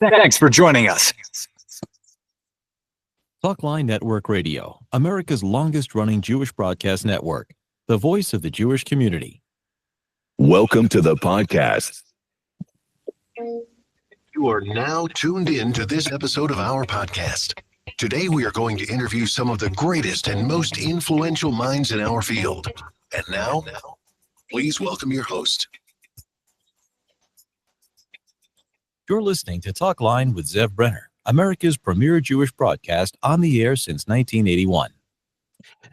Thanks for joining us. Talkline Network Radio, America's longest-running Jewish broadcast network, the voice of the Jewish community. Welcome to the podcast. You are now tuned in to this episode of our podcast. Today, we are going to interview some of the greatest and most influential minds in our field. And now, please welcome your host. You're listening to Talkline with Zev Brenner, America's premier Jewish broadcast on the air since 1981.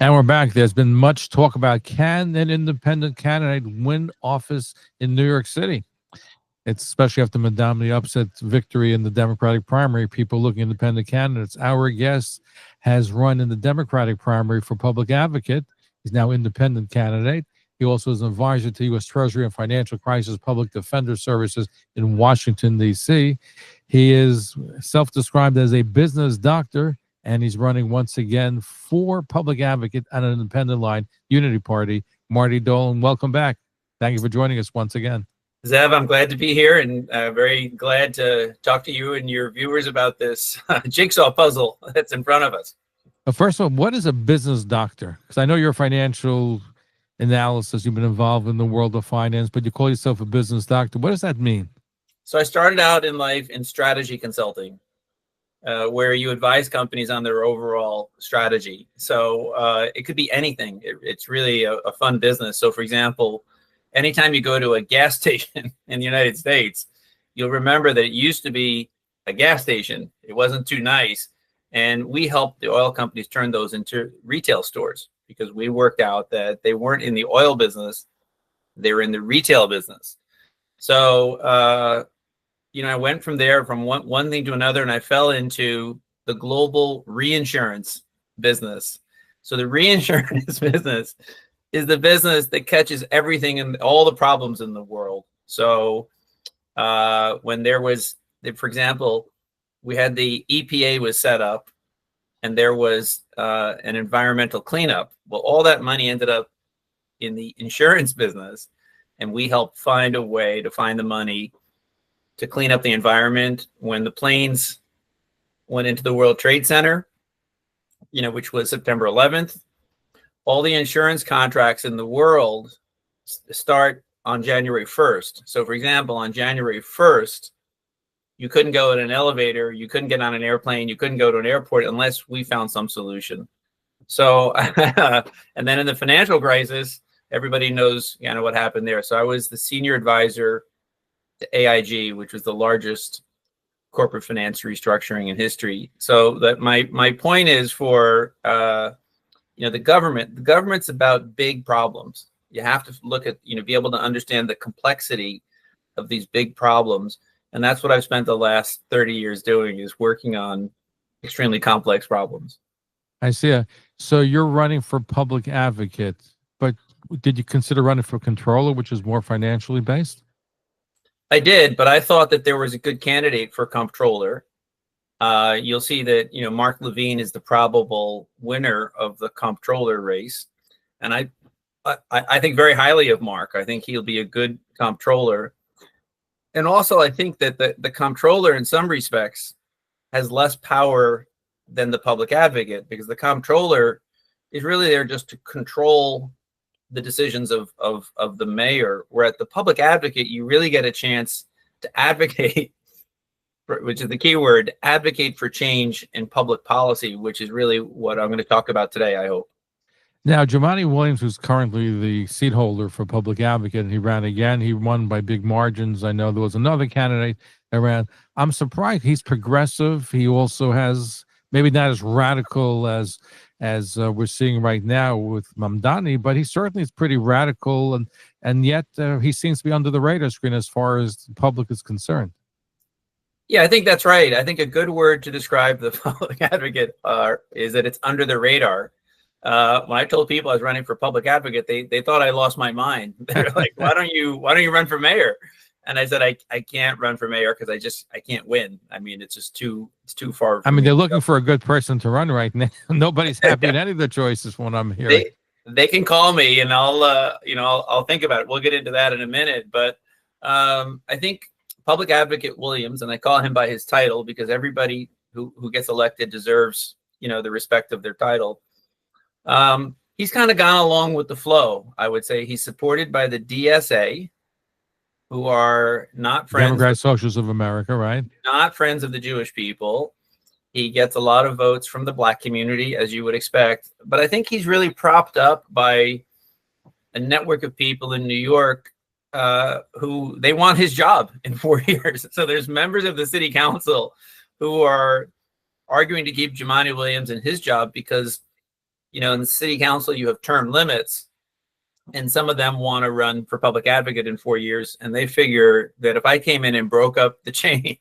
And we're back. There's been much talk about can an independent candidate win office in New York City? It's especially after Madame the upset victory in the Democratic primary, people looking at independent candidates. Our guest has run in the Democratic primary for public advocate. He's now independent candidate. He also is an advisor to U.S. Treasury and Financial Crisis Public Defender Services in Washington, D.C. He is self-described as a business doctor, and he's running once again for public advocate on an independent line, Unity Party. Marty Dolan, welcome back. Thank you for joining us once again. Zev, I'm glad to be here and very glad to talk to you and your viewers about this jigsaw puzzle that's in front of us. First of all, what is a business doctor? Because I know you're a financial analysis. You've been involved in the world of finance, but you call yourself a business doctor. What does that mean? So I started out in life in strategy consulting, where you advise companies on their overall strategy. So it could be anything. It's really a fun business. So for example, anytime you go to a gas station in the United States, you'll remember that it used to be a gas station. It wasn't too nice. And we helped the oil companies turn those into retail stores, because we worked out that they weren't in the oil business, they were in the retail business. So, I went from there from one thing to another, and I fell into the global reinsurance business. So the reinsurance business is the business that catches everything and all the problems in the world. So when there was, for example, we had the EPA was set up, and there was an environmental cleanup. Well, all that money ended up in the insurance business, and we helped find a way to find the money to clean up the environment. When the planes went into the World Trade Center, which was September 11th, all the insurance contracts in the world start on January 1st. So, for example, on January 1st, you couldn't go in an elevator, you couldn't get on an airplane, you couldn't go to an airport unless we found some solution. So, and then in the financial crisis, everybody knows what happened there. So I was the senior advisor to AIG, which was the largest corporate finance restructuring in history. So that my point is for the government's about big problems. You have to look at, be able to understand the complexity of these big problems. And that's what I've spent the last 30 years doing, is working on extremely complex problems. I see. So you're running for public advocate, but did you consider running for controller, which is more financially based? I did, but I thought that there was a good candidate for comptroller. You'll see that, Mark Levine is the probable winner of the comptroller race. And I think very highly of Mark. I think he'll be a good comptroller. And also, I think that the comptroller, in some respects, has less power than the public advocate, because the comptroller is really there just to control the decisions of the mayor. Where at the public advocate, you really get a chance to advocate, which is the key word, advocate for change in public policy, which is really what I'm going to talk about today, I hope. Now, Jumaane Williams, who's currently the seat holder for public advocate, and he ran again. He won by big margins. I know there was another candidate that ran. I'm surprised. He's progressive. He also has, maybe not as radical as we're seeing right now with Mamdani, but he certainly is pretty radical, and yet he seems to be under the radar screen as far as the public is concerned. Yeah, I think that's right. I think a good word to describe the public advocate is that it's under the radar. When I told people I was running for public advocate, they thought I lost my mind. They're like, why don't you run for mayor? And I said, I can't run for mayor because I can't win. I mean, it's just too far. I mean, they're looking for a good person to run right now. Nobody's happy with any of the choices when I'm hearing. They can call me and I'll think about it. We'll get into that in a minute. But I think Public Advocate Williams, and I call him by his title because everybody who gets elected deserves, the respect of their title. He's kind of gone along with the flow. I would say he's supported by the DSA, who are not friends. Democratic Socialists of America, right? Not friends of the Jewish people. He gets a lot of votes from the Black community, as you would expect. But I think he's really propped up by a network of people in New York who they want his job in 4 years. So there's members of the city council who are arguing to keep Jumaane Williams in his job because, in the city council, you have term limits. And some of them want to run for public advocate in 4 years. And they figure that if I came in and broke up the chain,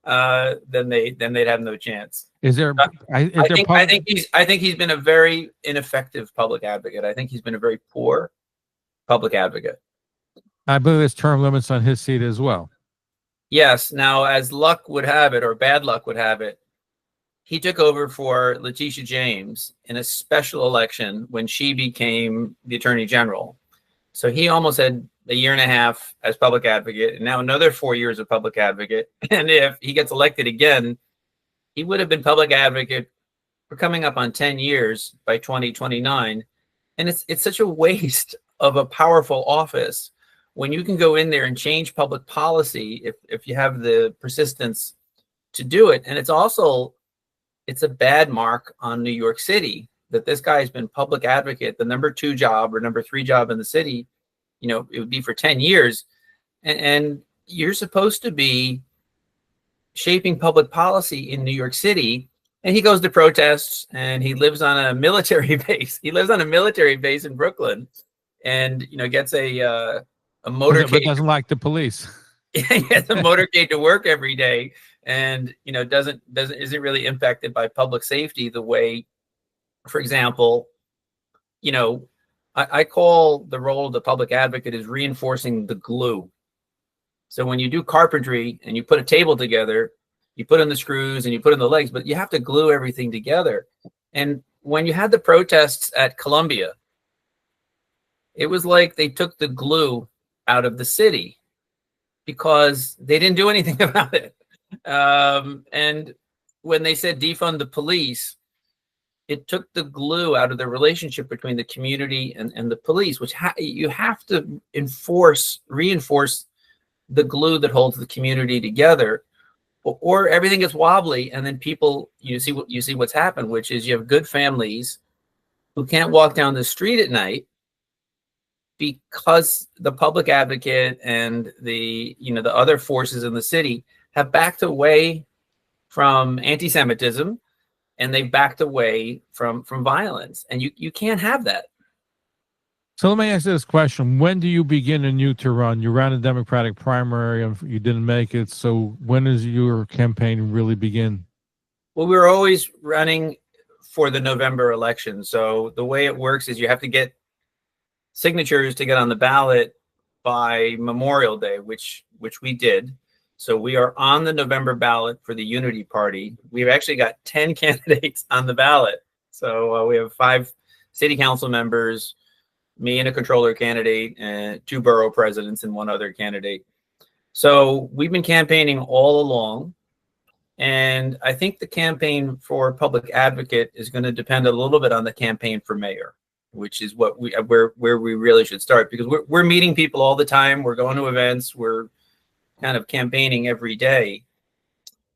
then they'd have no chance. I think he's been a very ineffective public advocate. I think he's been a very poor public advocate. I believe there's term limits on his seat as well. Yes. Now, as luck would have it, or bad luck would have it, he took over for Letitia James in a special election when she became the Attorney General. So he almost had a year and a half as public advocate, and now another 4 years of public advocate. And if he gets elected again, he would have been public advocate for coming up on 10 years by 2029. And it's such a waste of a powerful office when you can go in there and change public policy if you have the persistence to do it. And it's a bad mark on New York City that this guy has been public advocate, the number 2 job or number 3 job in the city. It would be for 10 years. And you're supposed to be shaping public policy in New York City. And he goes to protests and he lives on a military base. He lives on a military base in Brooklyn and, gets a motorcade. But doesn't like the police. He has a motorcade to work every day. And isn't really impacted by public safety the way, for example, I call the role of the public advocate is reinforcing the glue. So when you do carpentry and you put a table together, you put in the screws and you put in the legs, but you have to glue everything together. And when you had the protests at Columbia, it was like they took the glue out of the city because they didn't do anything about it. And when they said defund the police, it took the glue out of the relationship between the community and the police, which you have to reinforce the glue that holds the community together, or everything gets wobbly. And then people, you see what's happened, which is you have good families who can't walk down the street at night because the public advocate and the other forces in the city have backed away from anti-Semitism, and they've backed away from violence. And you can't have that. So let me ask you this question. When do you begin anew to run? You ran a Democratic primary and you didn't make it. So when does your campaign really begin? Well, we were always running for the November election. So the way it works is you have to get signatures to get on the ballot by Memorial Day, which we did. So we are on the November ballot for the Unity Party. We've actually got 10 candidates on the ballot. So we have 5 city council members, me and a controller candidate, and 2 borough presidents and 1 other candidate. So we've been campaigning all along. And I think the campaign for public advocate is going to depend a little bit on the campaign for mayor, which is where we really should start, because we're meeting people all the time. We're going to events. We're kind of campaigning every day.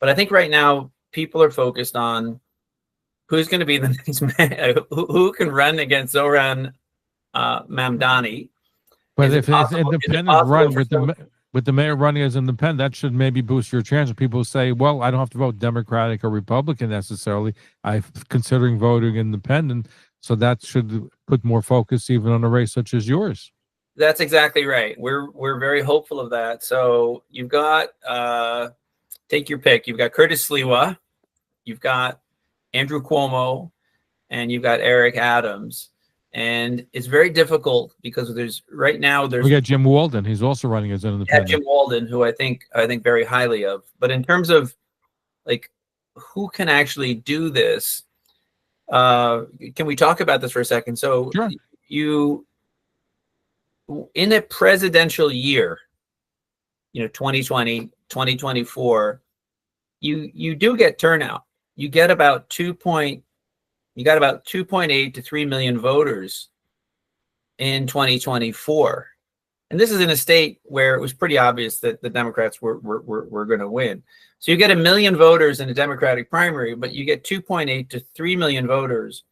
But I think right now people are focused on who's going to be the next mayor, who can run against Zoran Mamdani. But if it's independent run with the mayor running as independent, that should maybe boost your chance. People say, well, I don't have to vote Democratic or Republican necessarily. I'm considering voting independent. So that should put more focus even on a race such as yours. That's exactly right. We're very hopeful of that. So you've got, take your pick. You've got Curtis Sliwa, you've got Andrew Cuomo, and you've got Eric Adams. And it's very difficult because we got Jim Walden. He's also running as an independent. Jim Walden, who I think very highly of. But in terms of like who can actually do this, can we talk about this for a second? So sure. In a presidential year, 2020, 2024, you do get turnout. You got about 2.8 to 3 million voters in 2024. And this is in a state where it was pretty obvious that the Democrats were going to win. So you get 1 million voters in a Democratic primary, but you get 2.8 to 3 million voters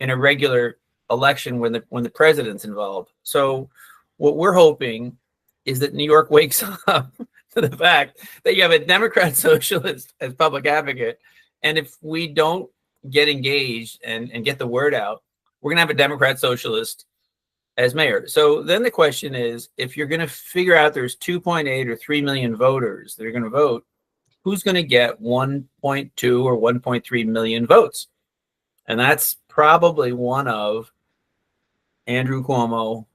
in a regular election when the president's involved. So what we're hoping is that New York wakes up to the fact that you have a Democrat socialist as public advocate. And if we don't get engaged and get the word out, we're going to have a Democrat socialist as mayor. So then the question is, if you're going to figure out there's 2.8 or 3 million voters that are going to vote, who's going to get 1.2 or 1.3 million votes? And that's probably one of Andrew Cuomo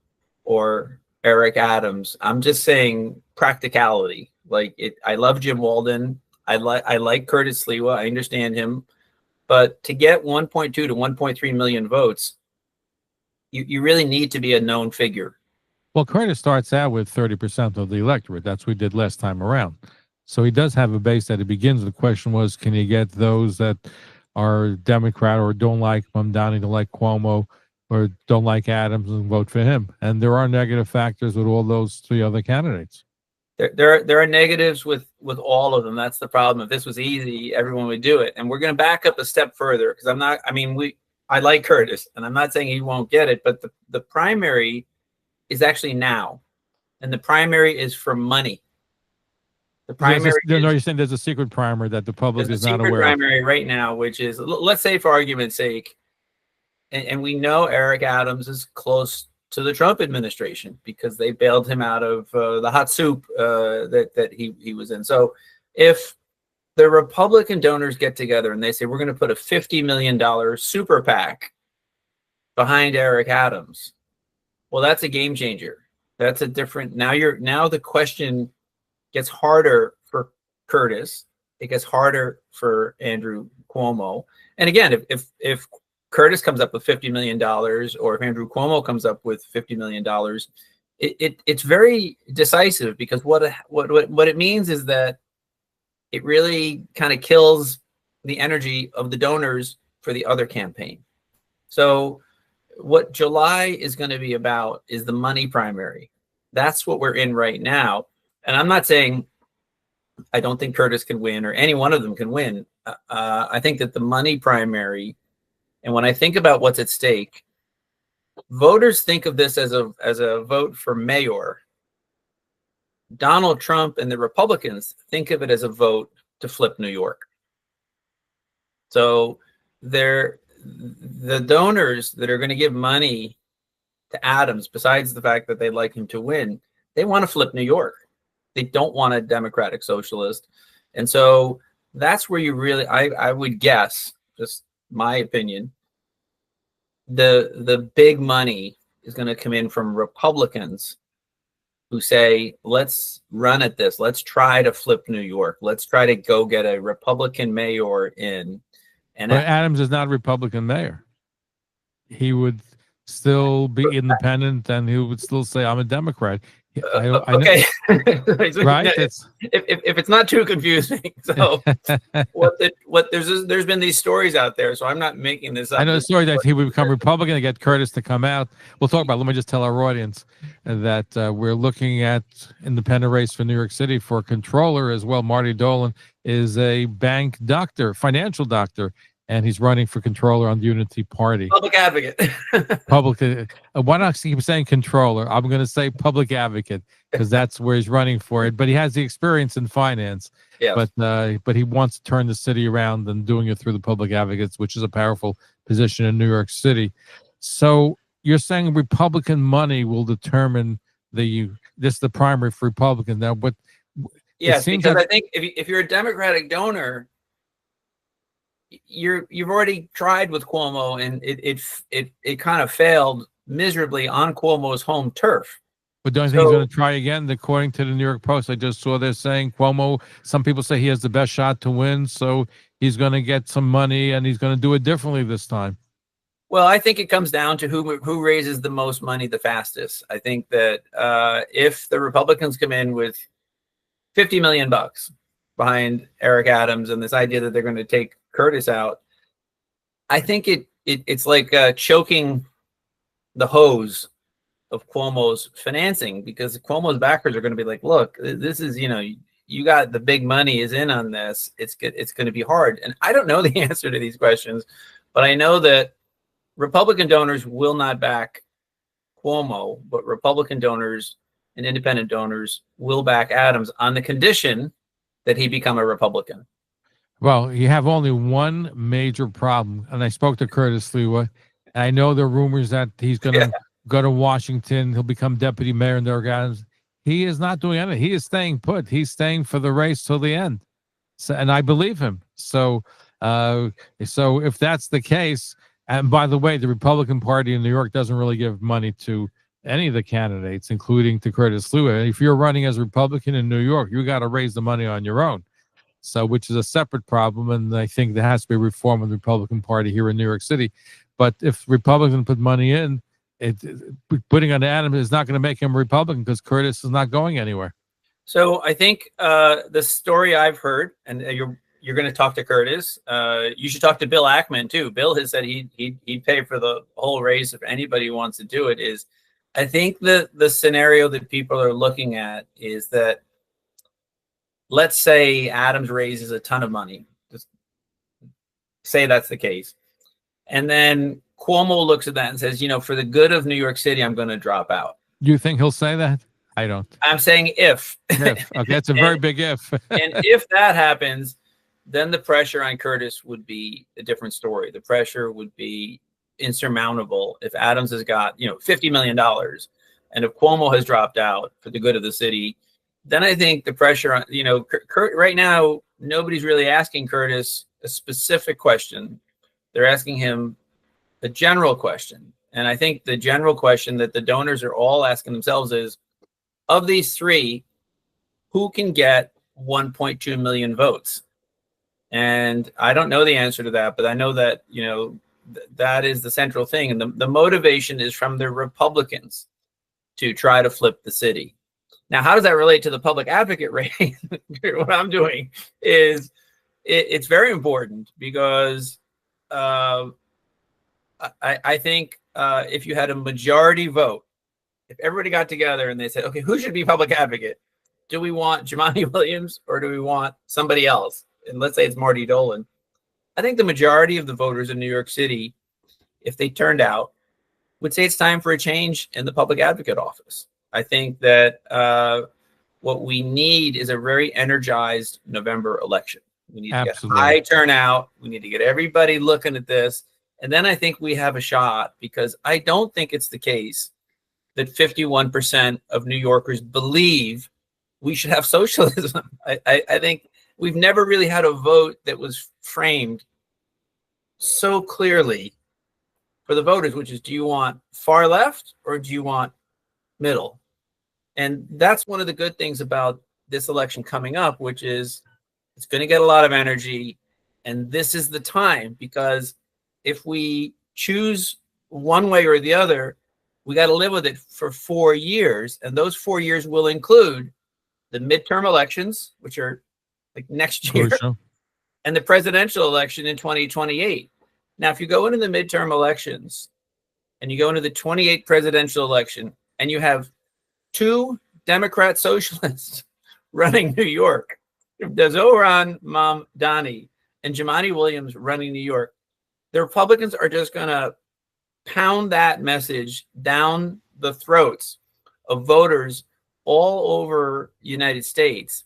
or Eric Adams. I'm just saying practicality. I love Jim Walden. I like Curtis Sliwa. I understand him. But to get 1.2 to 1.3 million votes, you really need to be a known figure. Well, Curtis starts out with 30% of the electorate. That's what we did last time around. So he does have a base that it begins. The question was, can you get those that are Democrat or don't like Mamdani, don't like Cuomo, or don't like Adams and vote for him? And there are negative factors with all those three other candidates. There are negatives with all of them. That's the problem. If this was easy, everyone would do it. And we're going to back up a step further because I like Curtis, and I'm not saying he won't get it, but the primary is actually now, and the primary is for money. The primary. You're saying there's a secret primary that the public is not aware of. There's a secret primary right now, which is, let's say for argument's sake, and we know Eric Adams is close to the Trump administration because they bailed him out of the hot soup that he was in. So if the Republican donors get together and they say, we're going to put a $50 million super PAC behind Eric Adams, well, that's a game changer. That's a different, now the question gets harder for Curtis. It gets harder for Andrew Cuomo. And again, if Curtis comes up with $50 million or if Andrew Cuomo comes up with $50 million, it's very decisive because what it means is that it really kind of kills the energy of the donors for the other campaign. So what July is going to be about is the money primary. That's what we're in right now. And I'm not saying I don't think Curtis can win or any one of them can win. I think that the money primary, and when I think about what's at stake, voters think of this as a vote for mayor. Donald Trump and the Republicans think of it as a vote to flip New York. So the donors that are going to give money to Adams, besides the fact that they'd like him to win, they want to flip New York. They don't want a Democratic socialist. And so that's where you really, I would guess, just my opinion, the big money is going to come in from Republicans who say, let's run at this. Let's try to flip New York. Let's try to go get a Republican mayor in. And but Adams is not a Republican mayor. He would still be independent and he would still say, I'm a Democrat. Okay. Right? If it's not too confusing. So there's been these stories out there, so I'm not making this up. I know the story that he would become Republican to get Curtis to come out. We'll talk about it. Let me just tell our audience that we're looking at independent race for New York City for controller as well. Marty Dolan is a bank doctor, financial doctor, and he's running for controller on the Unity Party. Public advocate. Why not keep saying controller? I'm going to say public advocate because that's where he's running for it. But he has the experience in finance. Yeah. But he wants to turn the city around and doing it through the public advocates, which is a powerful position in New York City. So you're saying Republican money will determine the primary for Republicans. Now, what? Yes, because I think if you're a Democratic donor, you've already tried with Cuomo and it kind of failed miserably on Cuomo's home turf. But don't you think he's going to try again? According to the New York Post, I just saw they're saying Cuomo, some people say he has the best shot to win, so he's going to get some money and he's going to do it differently this time. Well, I think it comes down to who raises the most money the fastest. I think that if the Republicans come in with $50 million behind Eric Adams and this idea that they're going to take Curtis out. I think it's like choking the hose of Cuomo's financing, because Cuomo's backers are going to be like, look, this is, you got the big money is in on this. It's going to be hard. And I don't know the answer to these questions, but I know that Republican donors will not back Cuomo, but Republican donors and independent donors will back Adams on the condition that he become a Republican. Well, you have only one major problem, and I spoke to Curtis Lewa. I know there are rumors that he's going to go to Washington. He'll become deputy mayor in New Adams. He is not doing anything. He is staying put. He's staying for the race till the end. So, and I believe him. So if that's the case, and by the way, the Republican Party in New York doesn't really give money to any of the candidates, including to Curtis Lewa. If you're running as a Republican in New York, you got to raise the money on your own. So, which is a separate problem, and I think there has to be reform of the Republican Party here in New York City. But if Republicans put money in, putting on Adams is not going to make him a Republican, because Curtis is not going anywhere. So I think the story I've heard, and you're going to talk to Curtis. You should talk to Bill Ackman too. Bill has said he'd pay for the whole race if anybody wants to do it. I think the scenario that people are looking at is that, let's say Adams raises a ton of money. Just say that's the case. And then Cuomo looks at that and says, for the good of New York City, I'm going to drop out. You think he'll say that? I don't. I'm saying if. Okay, that's a very big if. And if that happens, then the pressure on Curtis would be a different story. The pressure would be insurmountable if Adams has got, $50 million, and if Cuomo has dropped out for the good of the city, then I think the pressure on, right now, nobody's really asking Curtis a specific question. They're asking him a general question. And I think the general question that the donors are all asking themselves is, of these three, who can get 1.2 million votes? And I don't know the answer to that, but I know that, that is the central thing. And the motivation is from the Republicans to try to flip the city. Now, how does that relate to the public advocate race? What I'm doing is it's very important, because I think if you had a majority vote, if everybody got together and they said, okay, who should be public advocate? Do we want Jumaane Williams or do we want somebody else? And let's say it's Marty Dolan. I think the majority of the voters in New York City, if they turned out, would say it's time for a change in the public advocate office. I think that what we need is a very energized November election. We need to get high turnout. We need to get everybody looking at this. And then I think we have a shot, because I don't think it's the case that 51% of New Yorkers believe we should have socialism. I think we've never really had a vote that was framed so clearly for the voters, which is, do you want far left or do you want middle? And that's one of the good things about this election coming up, which is it's going to get a lot of energy. And this is the time, because if we choose one way or the other, we got to live with it for 4 years. And those 4 years will include the midterm elections, which are like next year, and the presidential election in 2028. Now, if you go into the midterm elections and you go into the 28th presidential election and you have two Democrat socialists running New York, Zohran Mamdani and Jumaane Williams running New York, the Republicans are just going to pound that message down the throats of voters all over the United States.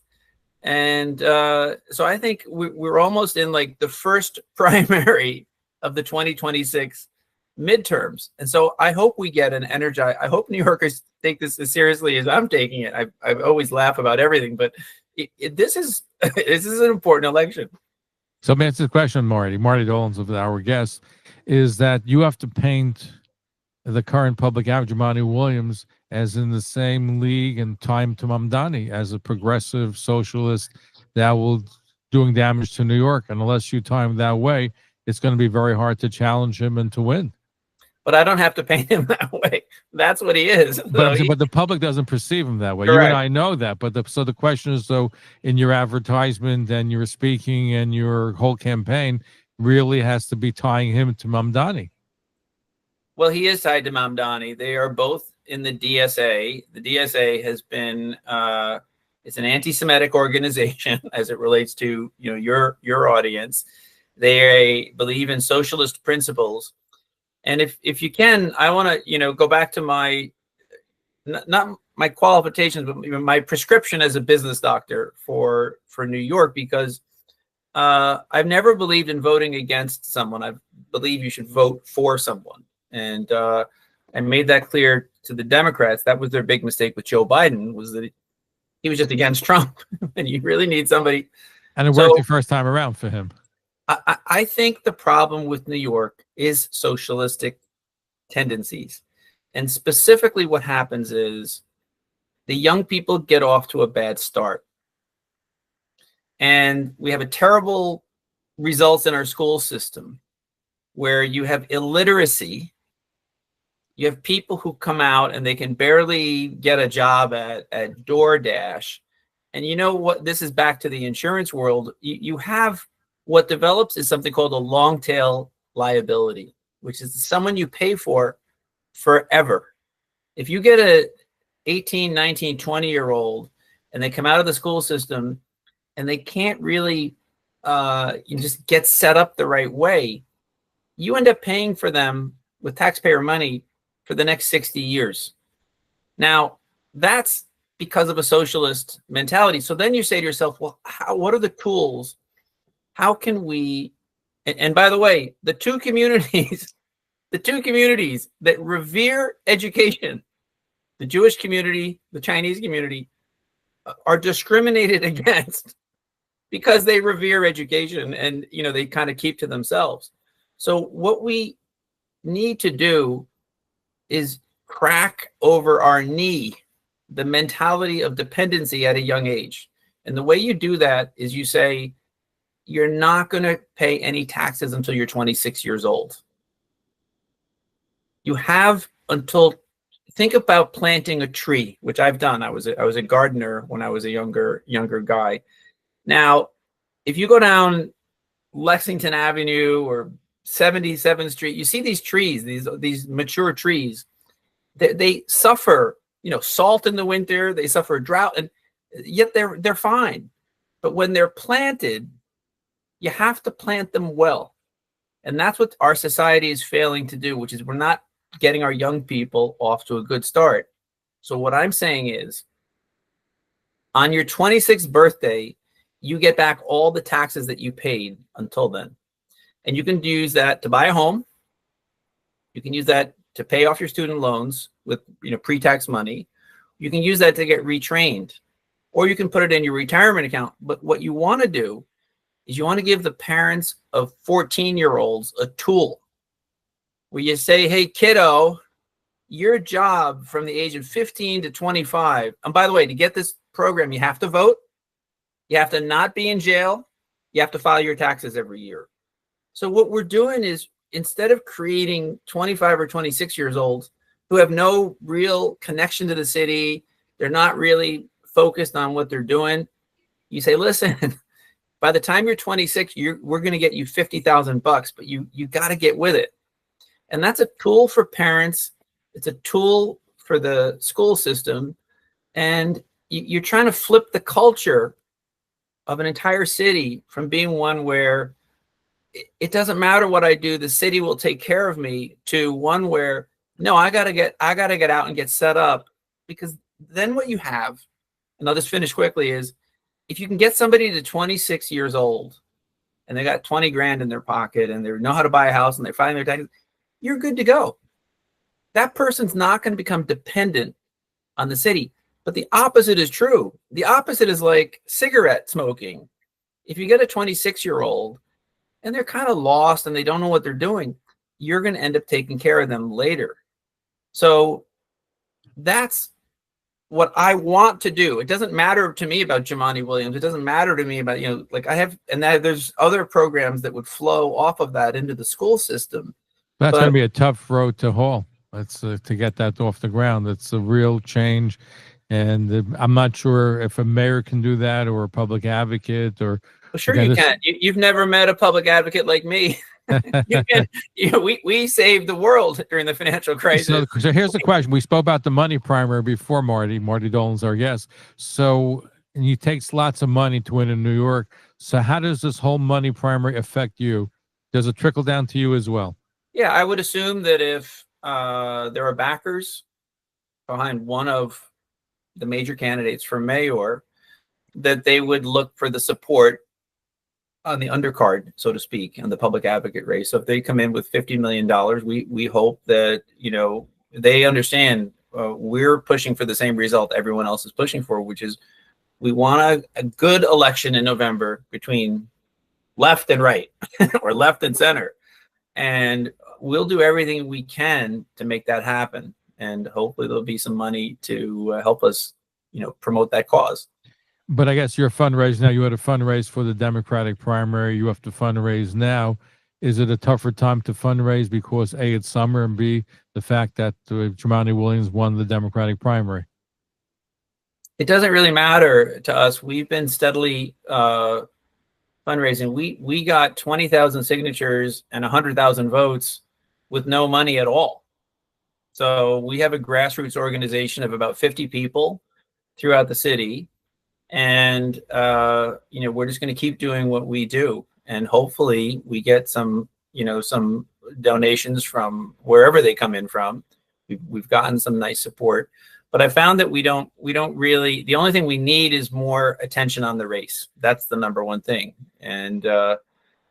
And so I think we're almost in like the first primary of the 2026 midterms. And so I hope we get an energized, I hope New Yorkers take this as seriously as I'm taking it. I always laugh about everything, but this is an important election. So let me answer the question, Marty. Marty Dolan's our guest, is that you have to paint the current public advocate, Jumaane Williams, as in the same league and time to Mamdani, as a progressive socialist that will doing damage to New York. And unless you time that way, it's going to be very hard to challenge him and to win. but I don't have to paint him that way. That's what he is. So But the public doesn't perceive him that way. You Correct. and I know that. But so the question is, so in your advertisement and your speaking and your whole campaign really has to be tying him to Mamdani. Well, he is tied to Mamdani. They are both in the DSA. The DSA has been it's an anti-Semitic organization as it relates to your audience. They believe in socialist principles. And if you can, I want to go back to my not my qualifications, but my prescription as a business doctor for New York, because I've never believed in voting against someone. I believe you should vote for someone. And I made that clear to the Democrats. That was their big mistake with Joe Biden, was that he was just against Trump. And you really need somebody. And it worked the first time around for him. I think the problem with New York is socialistic tendencies. And specifically what happens is the young people get off to a bad start. And we have a terrible results in our school system where you have illiteracy. You have people who come out and they can barely get a job at DoorDash. And you know what? This is back to the insurance world. You have what develops is something called a long tail liability, which is someone you pay for forever. If you get a 18, 19, 20-year-old and they come out of the school system and they can't really just get set up the right way, you end up paying for them with taxpayer money for the next 60 years. Now, that's because of a socialist mentality. So then you say to yourself, well, what are the tools? How can we, and by the way, the two communities that revere education, the Jewish community, the Chinese community, are discriminated against because they revere education and, they kind of keep to themselves. So what we need to do is crack over our knee the mentality of dependency at a young age. And the way you do that is you say, you're not going to pay any taxes until you're 26 years old. You have until, think about planting a tree, which I've done. I was a gardener when I was a younger guy. Now, if you go down Lexington Avenue or 77th Street, you see these trees, these mature trees. They suffer, salt in the winter. They suffer drought, and yet they're fine. But when they're planted, you have to plant them well, and that's what our society is failing to do, which is we're not getting our young people off to a good start. So what I'm saying is, on your 26th birthday, you get back all the taxes that you paid until then. And you can use that to buy a home. You can use that to pay off your student loans with pre-tax money. You can use that to get retrained, or you can put it in your retirement account. But what you want to do is you want to give the parents of 14-year-olds a tool where you say, hey, kiddo, your job from the age of 15 to 25. And by the way, to get this program, you have to vote. You have to not be in jail. You have to file your taxes every year. So what we're doing is, instead of creating 25 or 26 years olds who have no real connection to the city, they're not really focused on what they're doing, you say, listen, by the time you're 26, we're going to get you $50,000, but you got to get with it. And that's a tool for parents. It's a tool for the school system. And you're trying to flip the culture of an entire city from being one where it doesn't matter what I do, the city will take care of me, to one where, no, I gotta get out and get set up. Because then what you have, and I'll just finish quickly, is if you can get somebody to 26 years old and they got 20 grand in their pocket and they know how to buy a house and they're filing their taxes, you're good to go. That person's not going to become dependent on the city. But the opposite is true. The opposite is like cigarette smoking. If you get a 26-year-old and they're kind of lost and they don't know what they're doing, you're going to end up taking care of them later. So that's what I want to do. It doesn't matter to me about Jumaane Williams. It doesn't matter to me about, there's other programs that would flow off of that into the school system. That's But going to be a tough road to haul. That's to get that off the ground. It's a real change, and I'm not sure if a mayor can do that or a public advocate or. well, sure Again, you can. You've never met a public advocate like me. You can. We saved the world during the financial crisis. So here's the question. We spoke about the money primary before, Marty. Marty Dolan's our guest. So and he takes lots of money to win in New York. So how does this whole money primary affect you? Does it trickle down to you as well? Yeah, I would assume that if there are backers behind one of the major candidates for mayor, that they would look for the support on the undercard, so to speak, on the public advocate race. So if they come in with $50 million, we hope that, they understand we're pushing for the same result everyone else is pushing for, which is we want a good election in November between left and right or left and center. And we'll do everything we can to make that happen. And hopefully there'll be some money to help us, promote that cause. But I guess you're fundraising now. You had a fundraise for the Democratic primary. You have to fundraise now. Is it a tougher time to fundraise because A, it's summer, and B, the fact that Jumaane Williams won the Democratic primary? It doesn't really matter to us. We've been steadily fundraising. We got 20,000 signatures and 100,000 votes with no money at all. So we have a grassroots organization of about 50 people throughout the city. And, we're just going to keep doing what we do. And hopefully we get some donations from wherever they come in from. We've gotten some nice support. But I found that we don't really, the only thing we need is more attention on the race. That's the number one thing. And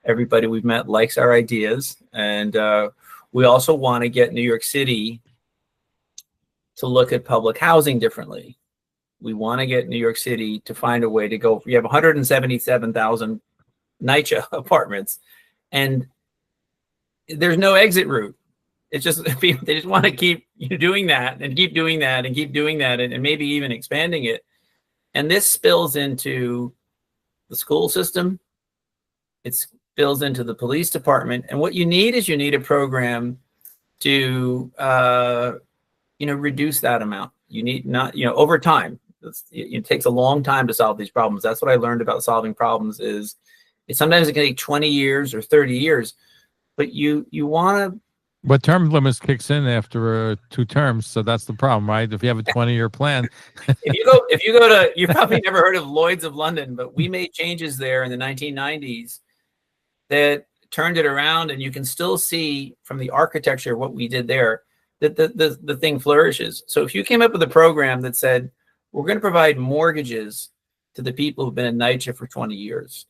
everybody we've met likes our ideas. And we also want to get New York City to look at public housing differently. We want to get New York City to find a way to go. We have 177,000 NYCHA apartments, and there's no exit route. It's just they just want to keep doing that and keep doing that and keep doing that and maybe even expanding it. And this spills into the school system. It spills into the police department. And what you need is a program to reduce that amount. You need not over time. It takes a long time to solve these problems. That's what I learned about solving problems is sometimes it can take 20 years or 30 years, but you want to. But term limits kicks in after 2 terms, so that's the problem, right? If you have a 20-year plan. if you go to, you've probably never heard of Lloyd's of London, but we made changes there in the 1990s that turned it around, and you can still see from the architecture what we did there that the thing flourishes. So if you came up with a program that said, we're going to provide mortgages to the people who've been in NYCHA for 20 years.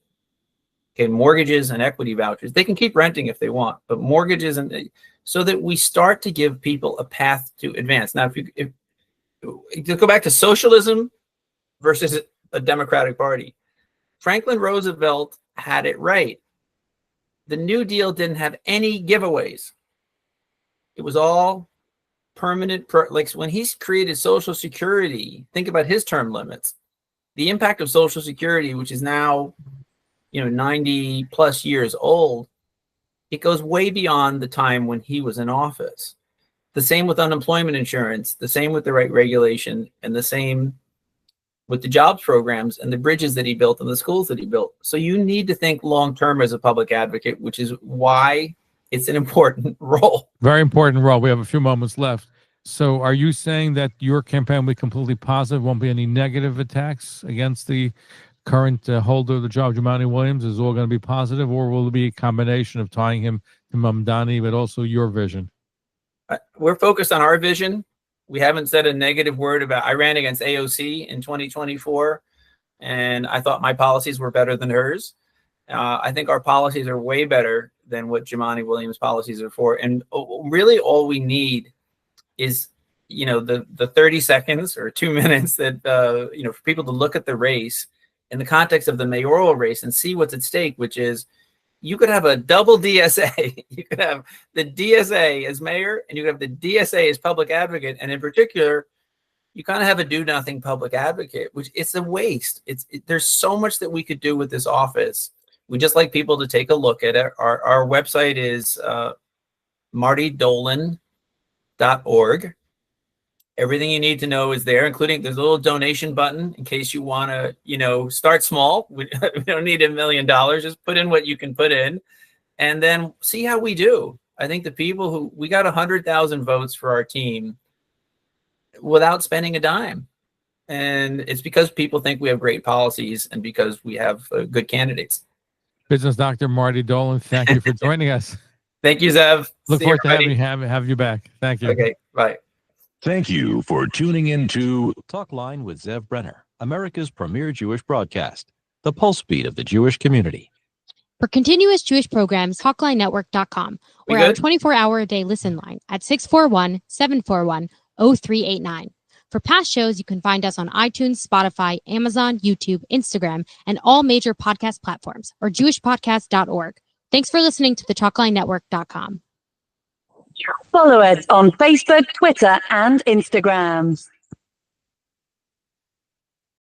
Okay, mortgages and equity vouchers. They can keep renting if they want, but mortgages, and so that we start to give people a path to advance. Now, if you go back to socialism versus a Democratic Party, Franklin Roosevelt had it right. The New Deal didn't have any giveaways. It was all permanent, like when he's created Social Security, think about his term limits. The impact of Social Security, which is now, 90 plus years old, it goes way beyond the time when he was in office. The same with unemployment insurance, the same with the right regulation, and the same with the jobs programs and the bridges that he built and the schools that he built. So you need to think long-term as a public advocate, which is why it's an important role. Very important role. We have a few moments left. So are you saying that your campaign will be completely positive, won't be any negative attacks against the current holder of the job, Jumaane Williams? Is all going to be positive, or will it be a combination of tying him to Mamdani, but also your vision? We're focused on our vision. We haven't said a negative word about, I ran against AOC in 2024, and I thought my policies were better than hers. I think our policies are way better than what Jumaane Williams' policies are for. And really all we need is, the 30 seconds or 2 minutes that, for people to look at the race in the context of the mayoral race and see what's at stake, which is you could have a double DSA. You could have the DSA as mayor, and you could have the DSA as public advocate. And in particular, you kind of have a do-nothing public advocate, which it's a waste. There's so much that we could do with this office. We just like people to take a look at it. Our website is martydolan.org. Everything you need to know is there, including there's a little donation button in case you want to, start small. We don't need $1 million. Just put in what you can put in and then see how we do. I think the people we got 100,000 votes for our team without spending a dime. And it's because people think we have great policies and because we have good candidates. Business Dr. Marty Dolan, thank you for joining us. Thank you, Zev. Look forward to have you back. Thank you. Okay, bye. Thank you for tuning in to Talkline with Zev Brenner, America's premier Jewish broadcast, the pulse beat of the Jewish community. For continuous Jewish programs, talklinenetwork.com, or our 24-hour-a-day listen line at 641-741-0389. For past shows, you can find us on iTunes, Spotify, Amazon, YouTube, Instagram, and all major podcast platforms, or jewishpodcast.org. Thanks for listening to the talklinenetwork.com. Follow us on Facebook, Twitter, and Instagram.